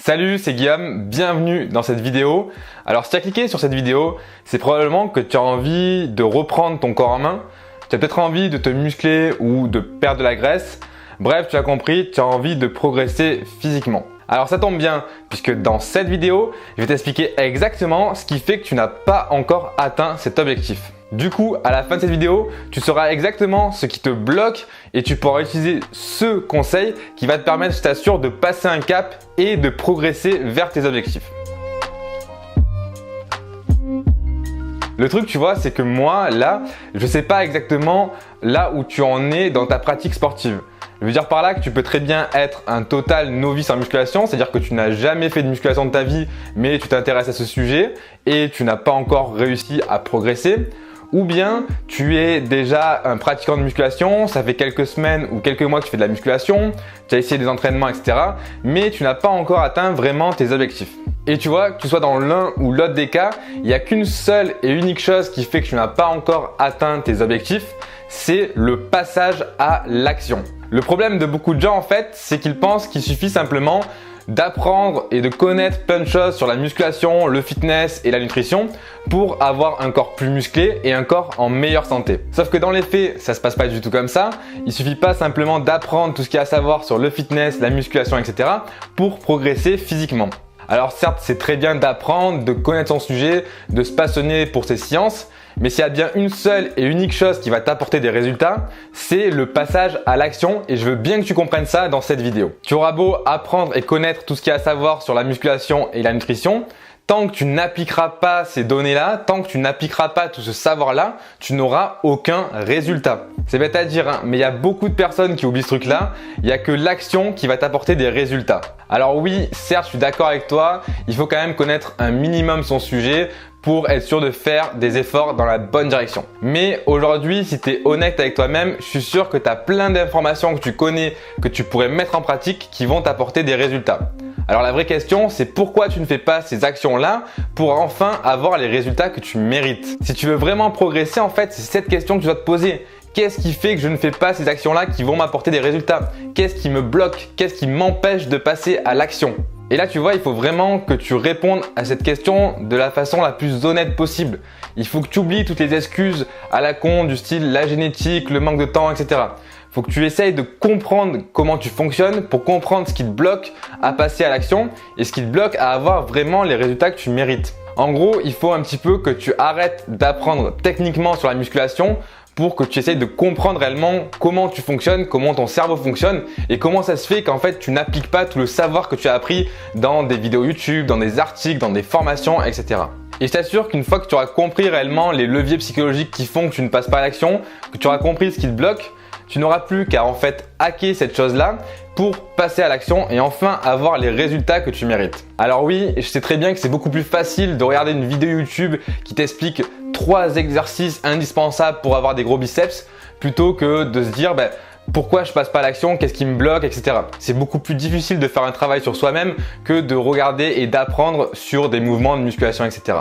Salut, c'est Guillaume, bienvenue dans cette vidéo. Alors si tu as cliqué sur cette vidéo, c'est probablement que tu as envie de reprendre ton corps en main. Tu as peut-être envie de te muscler ou de perdre de la graisse. Bref, tu as compris, tu as envie de progresser physiquement. Alors ça tombe bien, puisque dans cette vidéo, je vais t'expliquer exactement ce qui fait que tu n'as pas encore atteint cet objectif. Du coup, à la fin de cette vidéo, tu sauras exactement ce qui te bloque et tu pourras utiliser ce conseil qui va te permettre, je t'assure, de passer un cap et de progresser vers tes objectifs. Le truc, tu vois, c'est que moi, là, je ne sais pas exactement là où tu en es dans ta pratique sportive. Je veux dire par là que tu peux très bien être un total novice en musculation, c'est-à-dire que tu n'as jamais fait de musculation de ta vie, mais tu t'intéresses à ce sujet et tu n'as pas encore réussi à progresser. Ou bien tu es déjà un pratiquant de musculation, ça fait quelques semaines ou quelques mois que tu fais de la musculation, tu as essayé des entraînements, etc. Mais tu n'as pas encore atteint vraiment tes objectifs. Et tu vois, que tu sois dans l'un ou l'autre des cas, il n'y a qu'une seule et unique chose qui fait que tu n'as pas encore atteint tes objectifs, c'est le passage à l'action. Le problème de beaucoup de gens en fait, c'est qu'ils pensent qu'il suffit simplement d'apprendre et de connaître plein de choses sur la musculation, le fitness et la nutrition pour avoir un corps plus musclé et un corps en meilleure santé. Sauf que dans les faits, ça se passe pas du tout comme ça. Il suffit pas simplement d'apprendre tout ce qu'il y a à savoir sur le fitness, la musculation, etc. pour progresser physiquement. Alors certes, c'est très bien d'apprendre, de connaître son sujet, de se passionner pour ces sciences, mais s'il y a bien une seule et unique chose qui va t'apporter des résultats, c'est le passage à l'action et je veux bien que tu comprennes ça dans cette vidéo. Tu auras beau apprendre et connaître tout ce qu'il y a à savoir sur la musculation et la nutrition, tant que tu n'appliqueras pas ces données-là, tant que tu n'appliqueras pas tout ce savoir-là, tu n'auras aucun résultat. C'est bête à dire, hein, mais il y a beaucoup de personnes qui oublient ce truc-là. Il n'y a que l'action qui va t'apporter des résultats. Alors oui, certes, je suis d'accord avec toi, il faut quand même connaître un minimum son sujet pour être sûr de faire des efforts dans la bonne direction. Mais aujourd'hui, si tu es honnête avec toi-même, je suis sûr que tu as plein d'informations que tu connais, que tu pourrais mettre en pratique qui vont t'apporter des résultats. Alors la vraie question, c'est pourquoi tu ne fais pas ces actions-là pour enfin avoir les résultats que tu mérites. Si tu veux vraiment progresser, en fait, c'est cette question que tu dois te poser. Qu'est-ce qui fait que je ne fais pas ces actions-là qui vont m'apporter des résultats? Qu'est-ce qui me bloque? Qu'est-ce qui m'empêche de passer à l'action? Et là, tu vois, il faut vraiment que tu répondes à cette question de la façon la plus honnête possible. Il faut que tu oublies toutes les excuses à la con du style la génétique, le manque de temps, etc. Il faut que tu essayes de comprendre comment tu fonctionnes pour comprendre ce qui te bloque à passer à l'action et ce qui te bloque à avoir vraiment les résultats que tu mérites. En gros, il faut un petit peu que tu arrêtes d'apprendre techniquement sur la musculation pour que tu essayes de comprendre réellement comment tu fonctionnes, comment ton cerveau fonctionne et comment ça se fait qu'en fait tu n'appliques pas tout le savoir que tu as appris dans des vidéos YouTube, dans des articles, dans des formations, etc. Et je t'assure qu'une fois que tu auras compris réellement les leviers psychologiques qui font que tu ne passes pas à l'action, que tu auras compris ce qui te bloque, tu n'auras plus qu'à en fait hacker cette chose-là pour passer à l'action et enfin avoir les résultats que tu mérites. Alors oui, je sais très bien que c'est beaucoup plus facile de regarder une vidéo YouTube qui t'explique 3 exercices indispensables pour avoir des gros biceps plutôt que de se dire pourquoi je passe pas à l'action, qu'est-ce qui me bloque, etc. C'est beaucoup plus difficile de faire un travail sur soi-même que de regarder et d'apprendre sur des mouvements de musculation, etc.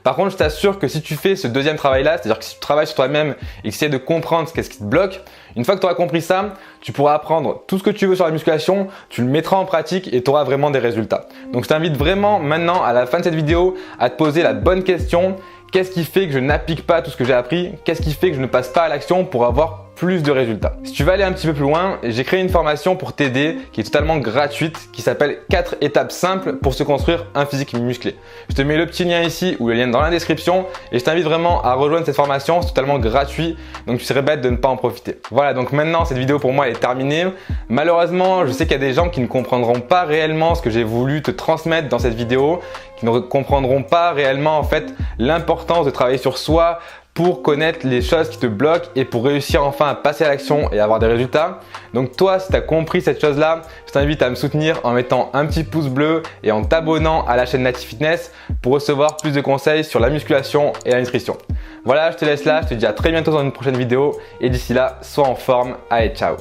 Par contre, je t'assure que si tu fais ce deuxième travail-là, c'est-à-dire que si tu travailles sur toi-même et que tu essaies de comprendre qu'est-ce qui te bloque, une fois que tu auras compris ça, tu pourras apprendre tout ce que tu veux sur la musculation, tu le mettras en pratique et tu auras vraiment des résultats. Donc je t'invite vraiment maintenant à la fin de cette vidéo à te poser la bonne question. Qu'est-ce qui fait que je n'applique pas tout ce que j'ai appris? Qu'est-ce qui fait que je ne passe pas à l'action pour avoir plus de résultats? Si tu veux aller un petit peu plus loin, j'ai créé une formation pour t'aider qui est totalement gratuite qui s'appelle 4 étapes simples pour se construire un physique musclé. Je te mets le petit lien ici ou le lien dans la description et je t'invite vraiment à rejoindre cette formation, c'est totalement gratuit donc tu serais bête de ne pas en profiter. Voilà, donc maintenant cette vidéo pour moi elle est terminée. Malheureusement, je sais qu'il y a des gens qui ne comprendront pas réellement ce que j'ai voulu te transmettre dans cette vidéo, qui ne comprendront pas réellement en fait l'importance de travailler sur soi pour connaître les choses qui te bloquent et pour réussir enfin à passer à l'action et avoir des résultats. Donc toi, si tu as compris cette chose-là, je t'invite à me soutenir en mettant un petit pouce bleu et en t'abonnant à la chaîne Native Fitness pour recevoir plus de conseils sur la musculation et la nutrition. Voilà, je te laisse là, je te dis à très bientôt dans une prochaine vidéo et d'ici là, sois en forme. Allez, ciao!